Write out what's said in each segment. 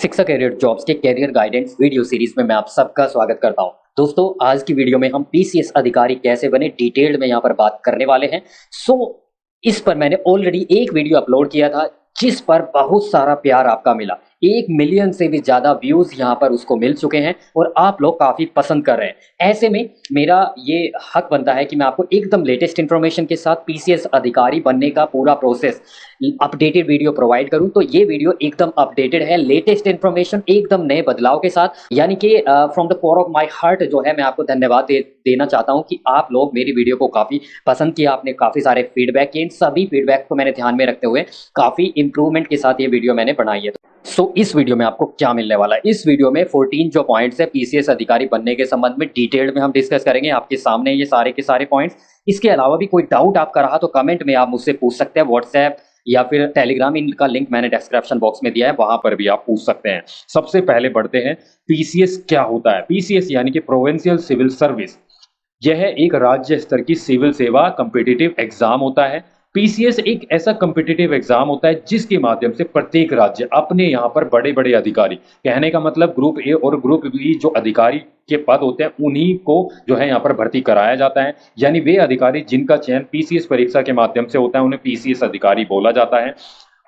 शिक्षा career jobs के career guidance video series में मैं आप सबका स्वागत करता हूं। दोस्तों, आज की वीडियो में हम पीसीएस अधिकारी कैसे बने डिटेल्ड में यहां पर बात करने वाले हैं। इस पर मैंने ऑलरेडी एक वीडियो अपलोड किया था जिस पर बहुत सारा प्यार आपका मिला। 1 मिलियन से भी ज्यादा व्यूज यहां पर उसको मिल चुके हैं और आप लोग काफी पसंद कर रहे हैं। ऐसे में मेरा ये हक बनता है कि मैं आपको एकदम लेटेस्ट इन्फॉर्मेशन के साथ पीसीएस अधिकारी बनने का पूरा प्रोसेस अपडेटेड वीडियो प्रोवाइड करूं। तो ये वीडियो एकदम अपडेटेड है, लेटेस्ट इन्फॉर्मेशन एकदम नए बदलाव के साथ। यानी कि from the core of my heart जो है मैं आपको धन्यवाद देना चाहता हूं कि आप लोग मेरी वीडियो को काफी पसंद किया, आपने काफी सारे फीडबैक किए। इन सभी फीडबैक को मैंने ध्यान में रखते हुए काफी इंप्रूवमेंट के साथ ये वीडियो मैंने बनाई है। इस वीडियो में आपको क्या मिलने वाला है, इस वीडियो में 14 जो पॉइंट्स है पीसीएस अधिकारी बनने के संबंध में डिटेल्ड में हम डिस्कस करेंगे। आपके सामने ये सारे के सारे पॉइंट्स। इसके अलावा भी कोई डाउट आपका रहा तो कमेंट में आप मुझसे पूछ सकते हैं, व्हाट्सएप या फिर टेलीग्राम, इनका लिंक मैंने डिस्क्रिप्शन बॉक्स में दिया है, वहां पर भी आप पूछ सकते हैं। सबसे पहले बढ़ते हैं, पीसीएस क्या होता है। पीसीएस यानी कि प्रोविंशियल सिविल सर्विस। यह एक राज्य स्तर की सिविल सेवा कॉम्पिटिटिव एग्जाम होता है। पीसीएस एक ऐसा कॉम्पिटिटिव एग्जाम होता है जिसके माध्यम से प्रत्येक राज्य अपने यहाँ पर बड़े बड़े अधिकारी, कहने का मतलब ग्रुप ए और ग्रुप बी जो अधिकारी के पद होते हैं उन्हीं को जो है यहाँ पर भर्ती कराया जाता है। यानी वे अधिकारी जिनका चयन पीसीएस परीक्षा के माध्यम से होता है उन्हें पीसीएस अधिकारी बोला जाता है।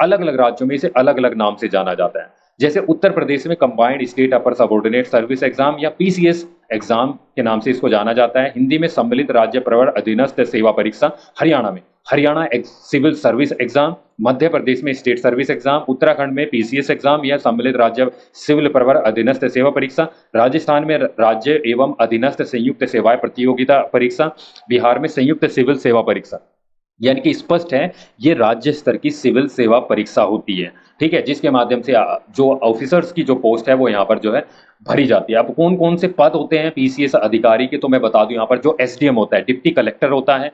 अलग अलग राज्यों में इसे अलग अलग नाम से जाना जाता है। जैसे उत्तर प्रदेश में कंबाइंड स्टेट अपर सबऑर्डिनेट सर्विस एग्जाम या पीसीएस एग्जाम के नाम से इसको जाना जाता है। हिंदी में सम्मिलित राज्य प्रवर अधीनस्थ सेवा परीक्षा। हरियाणा में Haryana civil service exam. Madhya Pradesh में स्टेट सर्विस एग्जाम। उत्तराखंड में पीसीएस एग्जाम या सम्मिलित राज्य सिविल प्रवर अधीनस्थ सेवा परीक्षा। राजस्थान में राज्य एवं अधीनस्थ संयुक्त सेवाएं प्रतियोगिता परीक्षा। बिहार में संयुक्त सिविल सेवा परीक्षा। यानी कि स्पष्ट है ये राज्य स्तर की सिविल सेवा परीक्षा होती है, ठीक है, जिसके माध्यम से जो ऑफिसर्स की जो पोस्ट है वो यहाँ पर जो है भरी जाती है। अब कौन कौन से पद होते हैं पीसीएस अधिकारी के, तो मैं बता दूं यहाँ पर जो एसडीएम होता है, डिप्टी कलेक्टर होता है,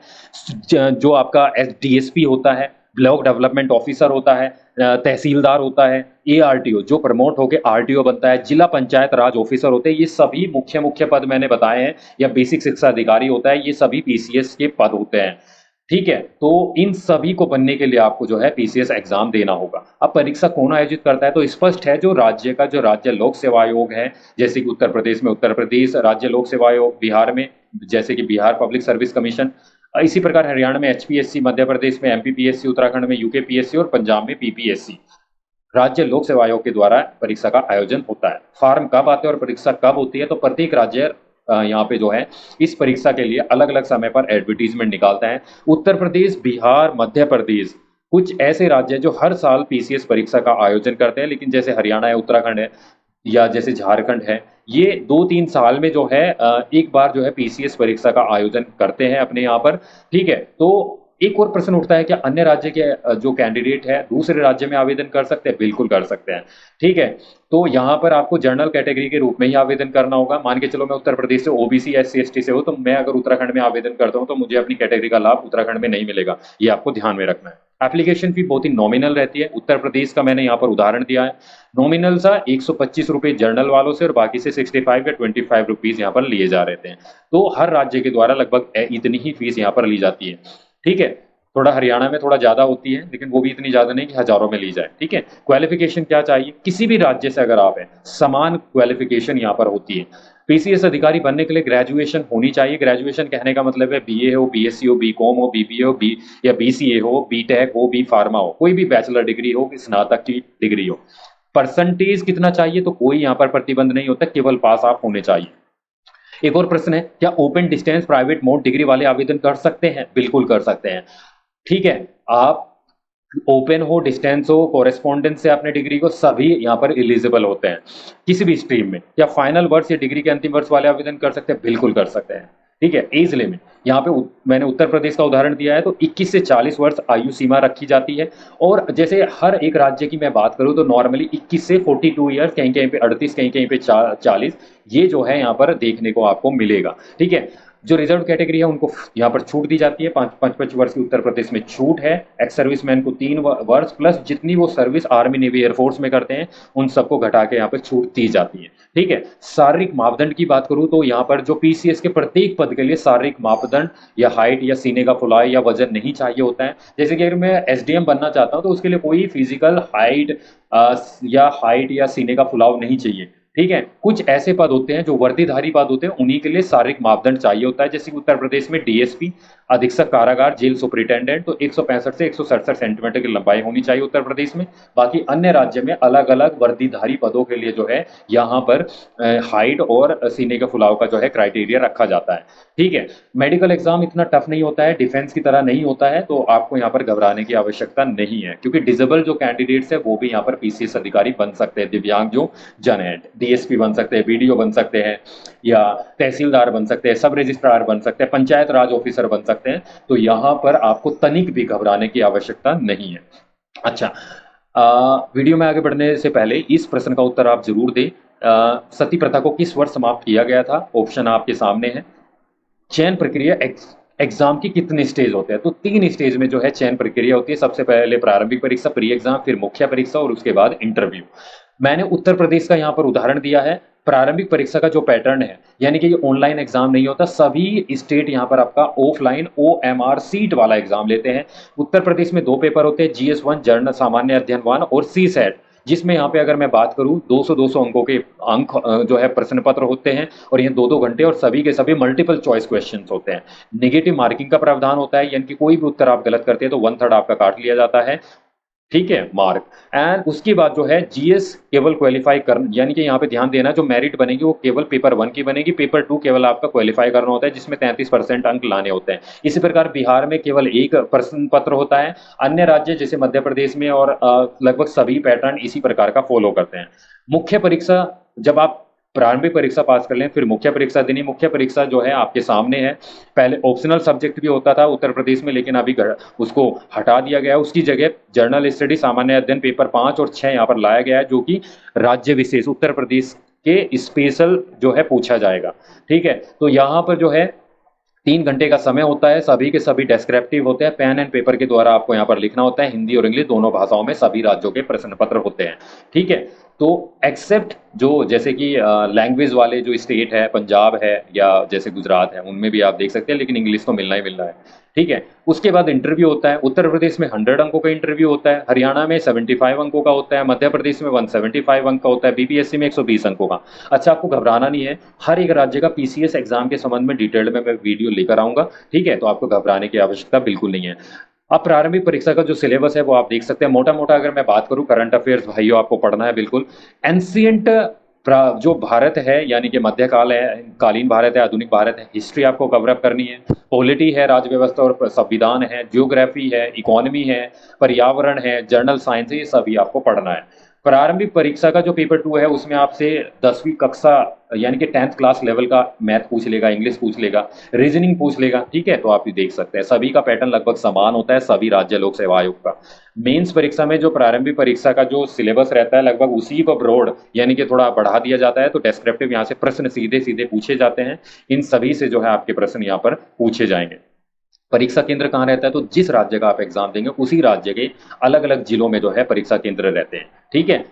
जो आपका डीएसपी होता है, ब्लॉक डेवलपमेंट ऑफिसर होता है, तहसीलदार होता है, एआरटीओ जो प्रमोट होकर आरटीओ बनता है, जिला पंचायत राज ऑफिसर होते हैं। ये सभी मुख्य मुख्य पद मैंने बताए हैं, या बेसिक शिक्षा अधिकारी होता है, ये सभी पीसीएस के पद होते हैं, ठीक है। तो इन सभी को बनने के लिए आपको जो है पीसीएस एग्जाम देना होगा। अब परीक्षा कौन आयोजित करता है, तो स्पष्ट है जो राज्य लोक सेवा आयोग है, जैसे कि उत्तर प्रदेश में उत्तर प्रदेश राज्य लोक सेवा आयोग, बिहार में जैसे कि बिहार पब्लिक सर्विस कमीशन, इसी प्रकार हरियाणा में एचपीएससी, मध्य प्रदेश में एमपीपीएससी, उत्तराखंड में यूकेपीएससी और पंजाब में पीपीएससी। राज्य लोक सेवा आयोग के द्वारा परीक्षा का आयोजन होता है। फॉर्म कब आते हैं और परीक्षा कब होती है, तो प्रत्येक राज्य यहाँ पे जो है इस परीक्षा के लिए अलग अलग समय पर एडवर्टीजमेंट निकालता है। उत्तर प्रदेश, बिहार, मध्य प्रदेश कुछ ऐसे राज्य हैं जो हर साल पीसीएस परीक्षा का आयोजन करते हैं, लेकिन जैसे हरियाणा है, उत्तराखंड है, या जैसे झारखंड है, ये 2-3 साल में जो है एक बार जो है पीसीएस परीक्षा का आयोजन करते हैं अपने यहाँ पर, ठीक है। तो एक और प्रश्न उठता है कि अन्य राज्य के जो कैंडिडेट है दूसरे राज्य में आवेदन कर सकते हैं, बिल्कुल कर सकते हैं, ठीक है। तो यहाँ पर आपको जनरल कैटेगरी के रूप में ही आवेदन करना होगा। मान के चलो मैं उत्तर प्रदेश से ओबीसी एससी एसटी से हूँ, तो मैं अगर उत्तराखंड में आवेदन करता हूँ तो मुझे अपनी कैटेगरी का लाभ उत्तराखंड में नहीं मिलेगा, ये आपको ध्यान में रखना है। एप्लीकेशन फी बहुत ही नॉमिनल रहती है। उत्तर प्रदेश का मैंने यहाँ पर उदाहरण दिया है, नॉमिनल सा 125 रुपए जर्नल वालों से और बाकी से 65 या 25 रुपीज यहाँ पर लिए जा रहे थे। तो हर राज्य के द्वारा लगभग इतनी ही फीस यहाँ पर ली जाती है, ठीक है। थोड़ा हरियाणा में थोड़ा ज्यादा होती है, लेकिन वो भी इतनी ज्यादा नहीं कि हजारों में ली जाए, ठीक है। क्वालिफिकेशन क्या चाहिए, किसी भी राज्य से अगर आप हैं समान क्वालिफिकेशन यहाँ पर होती है। पीसीएस अधिकारी बनने के लिए ग्रेजुएशन होनी चाहिए। ग्रेजुएशन कहने का मतलब है बीए हो, बीएससी हो, बीकॉम हो, बीबीए हो, या बीसीए हो, बीटेक हो, बी फार्मा हो, कोई भी बैचलर डिग्री हो, स्नातक की डिग्री हो। परसेंटेज कितना चाहिए, तो कोई यहाँ पर प्रतिबंध नहीं होता, केवल पास आप होने चाहिए। एक और प्रश्न है, क्या open distance private mode degree वाले आवेदन कर सकते हैं, बिल्कुल कर सकते हैं, ठीक है। आप ओपन हो, डिस्टेंस हो, कोरेस्पॉन्डेंस से आपने डिग्री को, सभी यहाँ पर एलिजिबल होते हैं किसी भी स्ट्रीम में। या फाइनल वर्ष या डिग्री के अंतिम वर्ष वाले आवेदन कर सकते हैं, बिल्कुल कर सकते हैं, ठीक है। एज लिमिट यहाँ पे मैंने उत्तर प्रदेश का उदाहरण दिया है, तो 21 से 40 वर्ष आयु सीमा रखी जाती है। और जैसे हर एक राज्य की मैं बात करूं तो नॉर्मली 21 से 42 ईयर्स, कहीं कहीं पे 38, कहीं कहीं पे 40, ये जो है यहाँ पर देखने को आपको मिलेगा, ठीक है। जो रिजर्व कैटेगरी है उनको यहाँ पर छूट दी जाती है, 5 वर्ष की उत्तर प्रदेश में छूट है। एक्स सर्विसमैन को 3 वर्ष प्लस जितनी वो सर्विस आर्मी नेवी एयरफोर्स में करते हैं उन सबको घटा के यहाँ पर छूट दी जाती है, ठीक है। शारीरिक मापदंड की बात करूं तो यहाँ पर जो पीसीएस के प्रत्येक पद के लिए शारीरिक मापदंड या हाइट या सीने का फुलाव या वजन नहीं चाहिए होता है। जैसे कि अगर मैं एसडीएम बनना चाहता हूं तो उसके लिए कोई फिजिकल हाइट या सीने का फुलाव नहीं चाहिए। ठीक है। कुछ ऐसे पद होते हैं जो वर्दीधारी पद होते हैं, उन्हीं के लिए शारीरिक मापदंड चाहिए होता है। जैसे कि उत्तर प्रदेश में डीएसपी अधीक्षक कारागार जेल सुपरिटेंडेंट, तो 165 से 167 सेंटीमीटर की लंबाई होनी चाहिए उत्तर प्रदेश में। बाकी अन्य राज्य में अलग अलग वर्दीधारी पदों के लिए जो है यहाँ पर हाइट और सीने के फुलाव का जो है क्राइटेरिया रखा जाता है। ठीक है। मेडिकल एग्जाम इतना टफ नहीं होता है, डिफेंस की तरह नहीं होता है, तो आपको यहाँ पर घबराने की आवश्यकता नहीं है, क्योंकि डिजेबल जो कैंडिडेट्स है वो भी यहाँ पर पीसीएस अधिकारी बन सकते हैं। दिव्यांग जो जन है, डीएसपी बन सकते हैं, बीडीओ बन सकते हैं, या तहसीलदार बन सकते हैं, सब रजिस्ट्रार बन सकते हैं, पंचायत राज ऑफिसर बन सकते हैं। तो यहाँ पर आपको तनिक भी घबराने की आवश्यकता नहीं है। अच्छा, वीडियो में आगे बढ़ने से पहले इस प्रश्न का उत्तर आप जरूर दें। सती प्रथा को किस वर्ष समाप्त किया गया था? ऑप्शन आपके सामने है। चयन प्रक्रिया एग्जाम की कितने स्टेज होते हैं? तो 3 स्टेज में जो है चयन प्रक्रिया होती है। सबसे पहले प्रारंभिक परीक्षा, प्री एग्जाम, फिर मुख्य परीक्षा और उसके बाद इंटरव्यू। मैंने उत्तर प्रदेश का यहाँ पर उदाहरण दिया है। प्रारंभिक परीक्षा का जो पैटर्न है, यानी कि ये ऑनलाइन एग्जाम नहीं होता, सभी स्टेट यहाँ पर आपका ऑफलाइन OMR सीट वाला एग्जाम लेते हैं। उत्तर प्रदेश में 2 पेपर होते हैं, GS1 जर्नल सामान्य अध्ययन 1 और CSAT, जिसमें यहाँ पे अगर मैं बात करूँ 200 अंकों के अंक जो है प्रश्न पत्र होते हैं, और ये 2-2 घंटे, और सभी के सभी मल्टीपल चॉइस क्वेश्चंस होते हैं। नेगेटिव मार्किंग का प्रावधान होता है, यानी कि कोई भी उत्तर आप गलत करते हैं तो 1/3 आपका काट लिया जाता है। ठीक है, मार्क। एंड उसके बाद जो है जीएस केवल क्वालिफाई कर, यानी कि यहाँ पे ध्यान देना, जो मेरिट बनेगी वो केवल पेपर 1 की बनेगी, पेपर 2 केवल आपका क्वालिफाई करना होता है, जिसमें 33% अंक लाने होते हैं। इसी प्रकार बिहार में केवल 1 प्रश्न पत्र होता है। अन्य राज्य जैसे मध्य प्रदेश में और लगभग सभी पैटर्न इसी प्रकार का फॉलो करते हैं। मुख्य परीक्षा, जब आप प्रारंभिक परीक्षा पास कर लें फिर मुख्य परीक्षा देनी। मुख्य परीक्षा जो है आपके सामने है। पहले ऑप्शनल सब्जेक्ट भी होता था उत्तर प्रदेश में, लेकिन अभी उसको हटा दिया गया है। उसकी जगह जनरल स्टडी, सामान्य अध्ययन पेपर 5 और 6 यहाँ पर लाया गया है, जो कि राज्य विशेष उत्तर प्रदेश के स्पेशल जो है पूछा जाएगा। ठीक है। तो यहाँ पर जो है 3 घंटे का समय होता है, सभी के सभी डेस्क्रिप्टिव होते हैं, पेन एंड पेपर के द्वारा आपको यहाँ पर लिखना होता है। हिंदी और इंग्लिश दोनों भाषाओं में सभी राज्यों के प्रश्न पत्र होते हैं। ठीक है। तो एक्सेप्ट जो जैसे कि लैंग्वेज वाले जो स्टेट है, पंजाब है या जैसे गुजरात है, उनमें भी आप देख सकते हैं, लेकिन इंग्लिश तो मिलना ही मिलना है। ठीक है। उसके बाद इंटरव्यू होता है। उत्तर प्रदेश में 100 अंकों का इंटरव्यू होता है, हरियाणा में 75 अंकों का होता है, मध्य प्रदेश में 175 अंक का होता है, बीपीएससी में 120 अंकों का। अच्छा, आपको घबराना नहीं है, हर एक राज्य का पीसीएस एग्जाम के संबंध में डिटेल में मैं वीडियो लेकर आऊंगा। ठीक है। तो आपको घबराने की आवश्यकता बिल्कुल नहीं है। अब प्रारंभिक परीक्षा का जो सिलेबस है वो आप देख सकते हैं। मोटा मोटा अगर मैं बात करूं, करंट अफेयर्स भाइयों आपको पढ़ना है बिल्कुल। एंशियंट जो भारत है, यानी कि मध्यकाल है, कालीन भारत है, आधुनिक भारत है, हिस्ट्री आपको कवरअप करनी है। पॉलिटी है, राज्य व्यवस्था और संविधान है, जियोग्राफी है, इकोनॉमी है, पर्यावरण है, जर्नल साइंस है, ये सभी आपको पढ़ना है। प्रारंभिक परीक्षा का जो पेपर 2 है उसमें आपसे 10वीं कक्षा यानी कि 10th क्लास लेवल का मैथ पूछ लेगा, इंग्लिश पूछ लेगा, रीजनिंग पूछ लेगा। ठीक है। तो आप ये देख सकते हैं सभी का पैटर्न लगभग समान होता है, सभी राज्य लोक सेवा आयोग का। मेंस परीक्षा में जो प्रारंभिक परीक्षा का जो सिलेबस रहता है लगभग उसी को ब्रॉड यानी कि थोड़ा बढ़ा दिया जाता है। तो डेस्क्रिप्टिव यहाँ से प्रश्न सीधे सीधे पूछे जाते हैं, इन सभी से जो है आपके प्रश्न यहाँ पर पूछे जाएंगे। परीक्षा केंद्र कहाँ रहता है? तो जिस राज्य का आप एग्जाम देंगे उसी राज्य के अलग अलग जिलों में जो है परीक्षा केंद्र रहते हैं। ठीक है।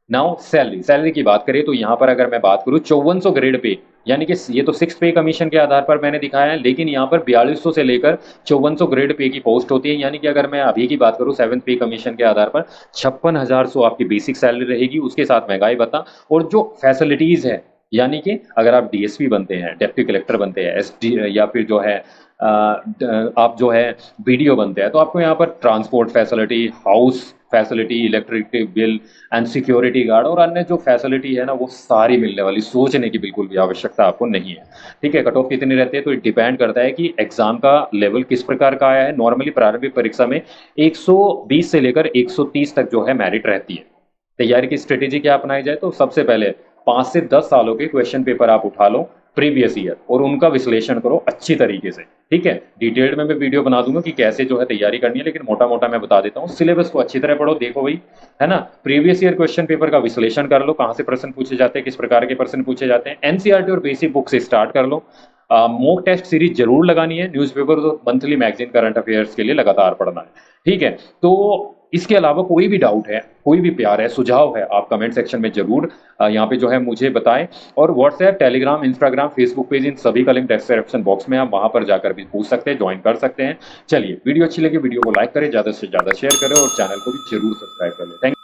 नाउ सैलरी की बात करें तो यहाँ पर अगर मैं बात करूँ 5400 ग्रेड पे, यानी कि ये तो 6 पे कमीशन के आधार पर मैंने दिखाया है, लेकिन यहाँ पर 4200 से लेकर 5400 ग्रेड पे की पोस्ट होती है। यानी कि अगर मैं अभी की बात करूँ 7 पे कमीशन के आधार पर 56,100 आपकी बेसिक सैलरी रहेगी, उसके साथ महंगाई भत्ता और जो फैसिलिटीज है, यानी कि अगर आप डीएसपी बनते हैं, डिप्टी कलेक्टर बनते हैं, एसडी या फिर जो है आप जो है बीडीओ बनते हैं, तो आपको यहाँ पर transport facility, house facility, electric bill and security guard और अन्य जो फैसिलिटी है ना वो सारी मिलने वाली, सोचने की बिल्कुल भी आवश्यकता आपको नहीं है। ठीक है। कट ऑफ कितनी रहती है तो डिपेंड करता है कि एग्जाम का लेवल किस प्रकार का आया है। नॉर्मली प्रारंभिक परीक्षा में 120 से लेकर 130 तक जो है मेरिट रहती है। तैयारी की स्ट्रेटेजी क्या अपनाई जाए? तो सबसे पहले 5 से 10 सालों के क्वेश्चन पेपर आप उठा लो प्रीवियस ईयर और उनका विश्लेषण करो अच्छी तरीके से। ठीक है। डिटेल्ड में मैं वीडियो बना दूंगा कि कैसे जो है तैयारी करनी है, लेकिन मोटा मोटा मैं बता देता हूँ। सिलेबस को अच्छी तरह पढ़ो, देखो भाई, है ना, प्रीवियस ईयर क्वेश्चन पेपर का विश्लेषण कर लो, कहाँ से प्रश्न पूछे जाते हैं, किस प्रकार के प्रश्न पूछे जाते हैं। एनसीईआरटी और बेसिक बुक से स्टार्ट कर लो। मॉक टेस्ट सीरीज जरूर लगानी है। न्यूज़पेपर और मंथली मैगजीन करंट अफेयर्स के लिए लगातार पढ़ना है। ठीक है। तो इसके अलावा कोई भी डाउट है, कोई भी प्यार है, सुझाव है, आप कमेंट सेक्शन में जरूर यहाँ पे जो है मुझे बताएं। और WhatsApp, Telegram, Instagram, Facebook page, इन सभी का लिंक डिस्क्रिप्शन बॉक्स में, आप वहां पर जाकर भी पूछ सकते हैं, ज्वाइन कर सकते हैं। चलिए, वीडियो अच्छी लगी वीडियो को लाइक करें, ज्यादा से ज्यादा शेयर करें और चैनल को भी जरूर सब्सक्राइब कर लें। थैंक